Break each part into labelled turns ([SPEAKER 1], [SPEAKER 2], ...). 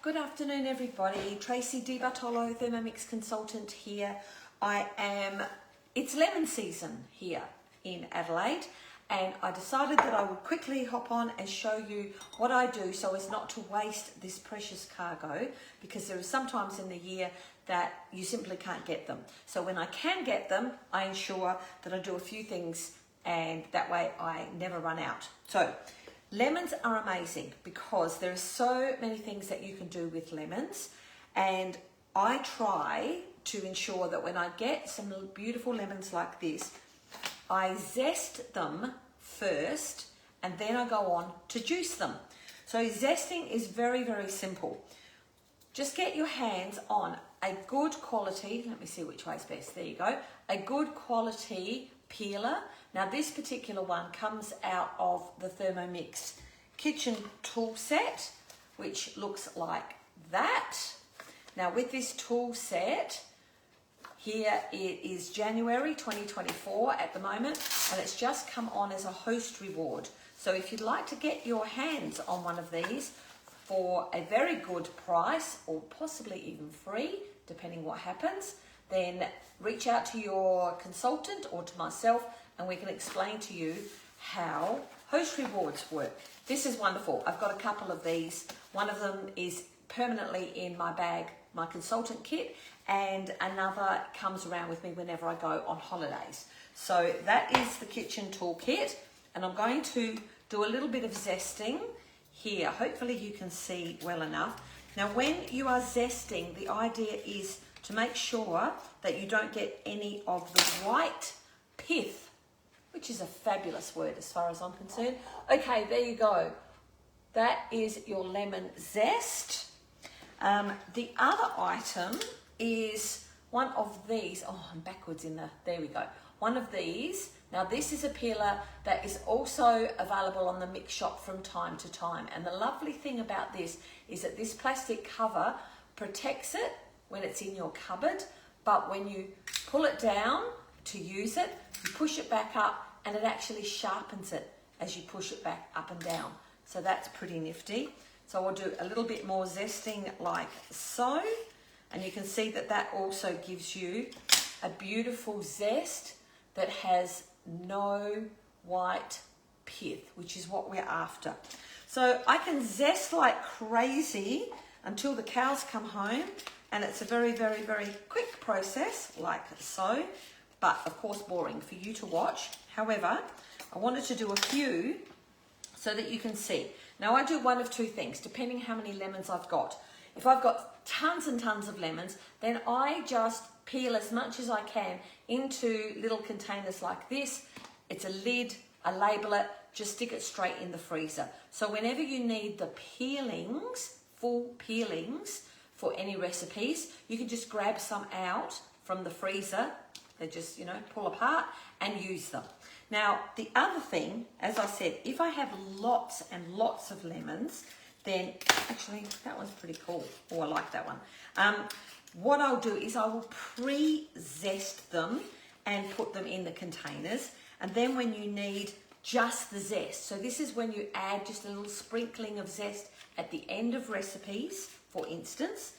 [SPEAKER 1] Good afternoon, everybody. Tracy Di Bartolo, Thermomix consultant here. It's lemon season here in Adelaide, and I decided that I would quickly hop on and show you what I do so as not to waste this precious cargo, because there are some times in the year that you simply can't get them. So when I can get them, I ensure that I do a few things, and that way I never run out. So lemons are amazing because there are so many things that you can do with lemons, and I try to ensure that when I get some beautiful lemons like this, I zest them first and then I go on to juice them. So zesting is very, very simple. Just get your hands on a good quality, let me see which way is best, there you go, a good quality peeler. Now this particular one comes out of the Thermomix kitchen tool set, which looks like that. Now with this tool set, here it is January 2024 at the moment, and it's just come on as a host reward. So if you'd like to get your hands on one of these for a very good price, or possibly even free, depending what happens, then reach out to your consultant or to myself and we can explain to you how host rewards work. This is wonderful. I've got a couple of these. One of them is permanently in my bag, my consultant kit, and another comes around with me whenever I go on holidays. So that is the kitchen tool kit, and I'm going to do a little bit of zesting here. Hopefully you can see well enough. Now when you are zesting, the idea is to make sure that you don't get any of the white pith, which is a fabulous word as far as I'm concerned. Okay, there you go. That is your lemon zest. The other item is one of these. Oh, I'm backwards in there we go. One of these. Now this is a peeler that is also available on the mix shop from time to time. And the lovely thing about this is that this plastic cover protects it when it's in your cupboard, but when you pull it down to use it, you push it back up and it actually sharpens it as you push it back up and down. So that's pretty nifty. So I'll do a little bit more zesting like so, and you can see that that also gives you a beautiful zest that has no white pith, which is what we're after. So I can zest like crazy until the cows come home, and it's a very, very, very quick process like so, but of course boring for you to watch. However, I wanted to do a few so that you can see. Now I do one of two things, depending how many lemons I've got. If I've got tons and tons of lemons, then I just peel as much as I can into little containers like this. It's a lid, I label it, just stick it straight in the freezer. So whenever you need the peelings, full peelings for any recipes, you can just grab some out from the freezer. They just, pull apart and use them. Now, the other thing, as I said, if I have lots and lots of lemons, then actually that one's pretty cool. Oh, I like that one. What I'll do is I will pre-zest them and put them in the containers. And then when you need just the zest, so this is when you add just a little sprinkling of zest at the end of recipes, for instance,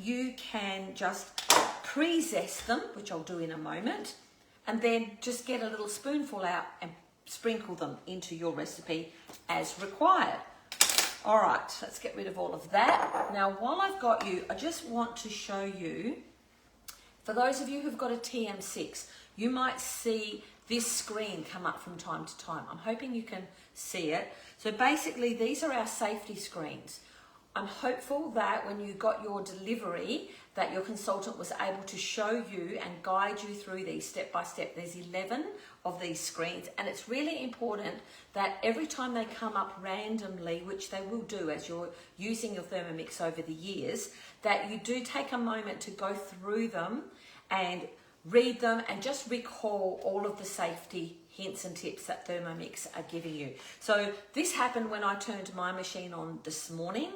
[SPEAKER 1] you can just pre-zest them, which I'll do in a moment, and then just get a little spoonful out and sprinkle them into your recipe as required. All right, let's get rid of all of that. Now, while I've got you, I just want to show you, for those of you who've got a TM6, you might see this screen come up from time to time. I'm hoping you can see it. So basically, these are our safety screens. I'm hopeful that when you got your delivery, that your consultant was able to show you and guide you through these step by step. There's 11 of these screens, and it's really important that every time they come up randomly, which they will do as you're using your Thermomix over the years, that you do take a moment to go through them and read them and just recall all of the safety hints and tips that Thermomix are giving you. So this happened when I turned my machine on this morning.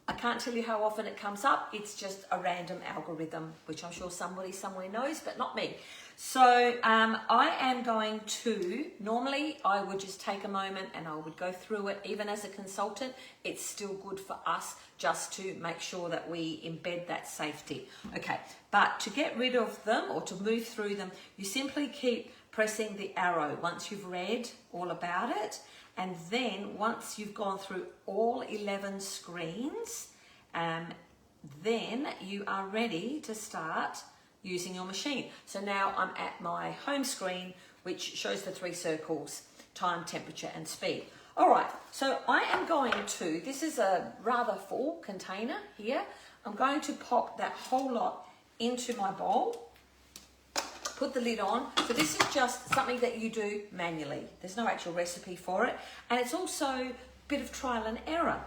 [SPEAKER 1] I can't tell you how often it comes up. It's just a random algorithm, which I'm sure somebody somewhere knows, but not me. So I am going to, normally I would just take a moment and I would go through it. Even as a consultant, it's still good for us just to make sure that we embed that safety. Okay, but to get rid of them or to move through them, you simply keep pressing the arrow once you've read all about it. And then once you've gone through all 11 screens, then you are ready to start using your machine. So now I'm at my home screen, which shows the 3 circles: time, temperature, and speed. All right, so I am going to, this is a rather full container here. I'm going to pop that whole lot into my bowl, put the lid on. So this is just something that you do manually. There's no actual recipe for it. And it's also a bit of trial and error.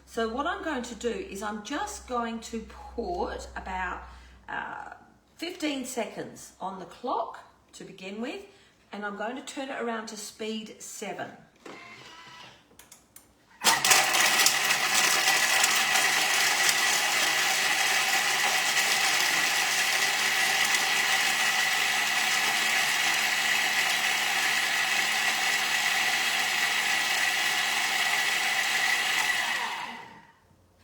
[SPEAKER 1] So what I'm going to do is I'm just going to put about 15 seconds on the clock to begin with, and I'm going to turn it around to speed 7.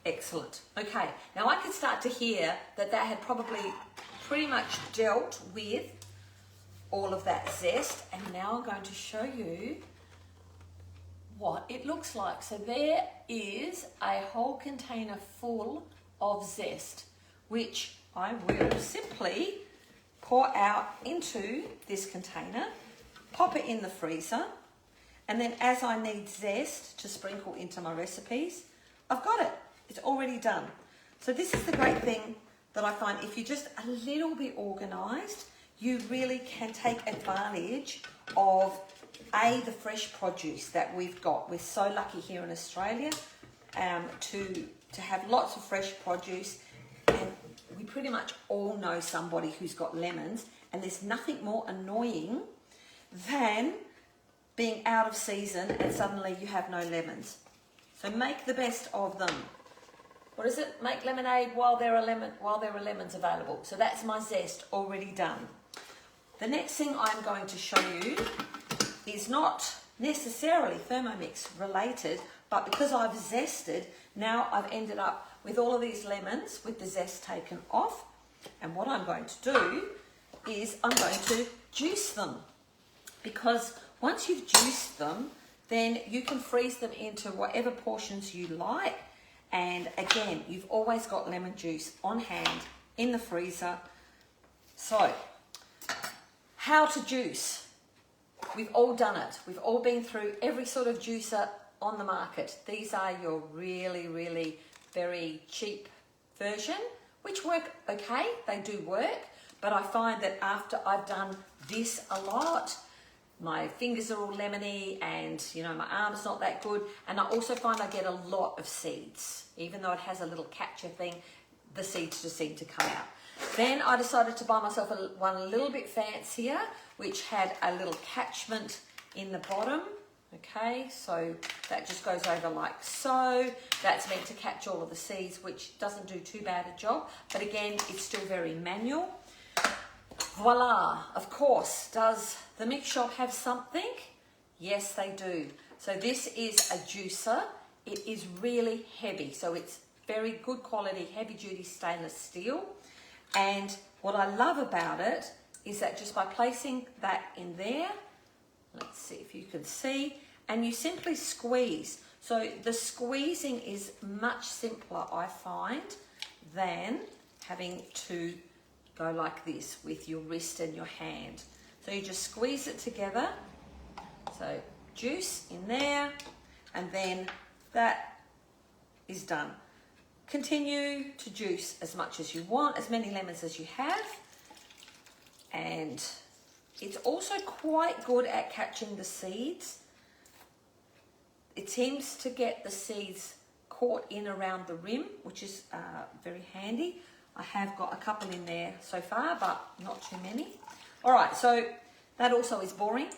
[SPEAKER 1] Excellent. Okay, now I can start to hear that that had probably pretty much dealt with all of that zest, and now I'm going to show you what it looks like. So there is a whole container full of zest, which I will simply pour out into this container, pop it in the freezer, and then as I need zest to sprinkle into my recipes, I've got it. It's already done. So this is the great thing that I find. If you're just a little bit organised, you really can take advantage of the fresh produce that we've got. We're so lucky here in Australia to have lots of fresh produce, and we pretty much all know somebody who's got lemons, and there's nothing more annoying than being out of season and suddenly you have no lemons. So make the best of them. What is it? Make lemonade while there are lemons available. So that's my zest already done. The next thing I'm going to show you is not necessarily Thermomix related, but because I've zested, now I've ended up with all of these lemons with the zest taken off. And what I'm going to do is I'm going to juice them, because once you've juiced them, then you can freeze them into whatever portions you like. And again, you've always got lemon juice on hand in the freezer. So, how to juice? We've all done it. We've all been through every sort of juicer on the market. These are your really, really very cheap version, which work okay. They do work. But I find that after I've done this a lot, my fingers are all lemony and, you know, my arm's not that good. And I also find I get a lot of seeds. Even though it has a little catcher thing, the seeds just seem to come out. Then I decided to buy myself one a little bit fancier, which had a little catchment in the bottom. Okay, so that just goes over like so. That's meant to catch all of the seeds, which doesn't do too bad a job. But again, it's still very manual. Voila, of course. Does the mix shop have something? Yes, they do. So this is a juicer. It is really heavy, so it's very good quality, heavy duty stainless steel. And what I love about it is that just by placing that in there, let's see if you can see, and you simply squeeze. So the squeezing is much simpler, I find, than having to go like this with your wrist and your hand. So you just squeeze it together. So juice in there, and then that is done. Continue to juice as much as you want, as many lemons as you have. And it's also quite good at catching the seeds. It seems to get the seeds caught in around the rim, which is very handy. I have got a couple in there so far, but not too many. All right, so that also is boring,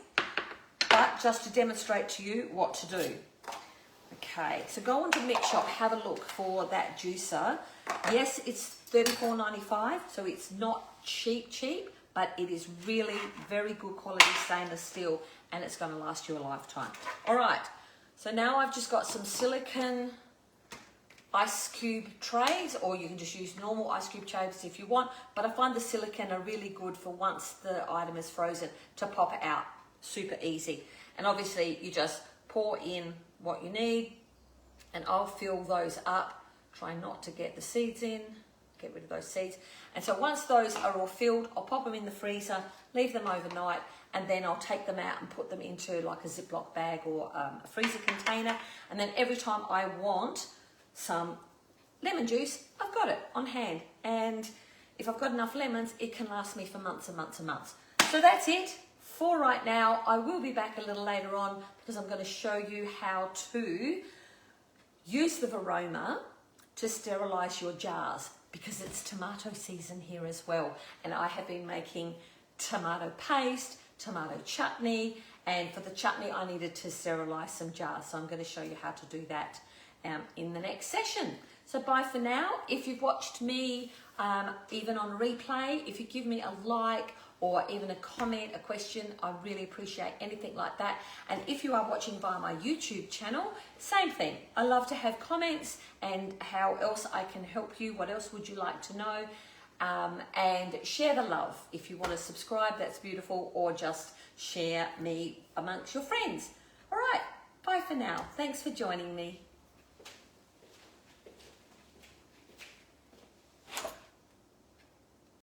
[SPEAKER 1] but just to demonstrate to you what to do. Okay, so go on to Mix Shop, have a look for that juicer. Yes, it's $34.95, so it's not cheap, but it is really very good quality stainless steel, and it's going to last you a lifetime. All right, so now I've just got some silicone ice cube trays, or you can just use normal ice cube trays if you want, but I find the silicone are really good for once the item is frozen to pop it out super easy. And obviously you just pour in what you need, and I'll fill those up. Try not to get the seeds in, get rid of those seeds. And so once those are all filled, I'll pop them in the freezer, leave them overnight, and then I'll take them out and put them into like a Ziploc bag or a freezer container. And then every time I want some lemon juice, I've got it on hand. And if I've got enough lemons, it can last me for months and months and months. So that's it for right now. I will be back a little later on because I'm going to show you how to use the Varoma to sterilize your jars, because it's tomato season here as well. And I have been making tomato paste, tomato chutney, and for the chutney I needed to sterilize some jars. So I'm going to show you how to do that in the next session. So bye for now. If you've watched me even on replay, if you give me a like or even a comment, a question, I really appreciate anything like that. And if you are watching via my YouTube channel, same thing. I love to have comments and how else I can help you. What else would you like to know? And share the love. If you want to subscribe, that's beautiful, or just share me amongst your friends. All right, bye for now. Thanks for joining me.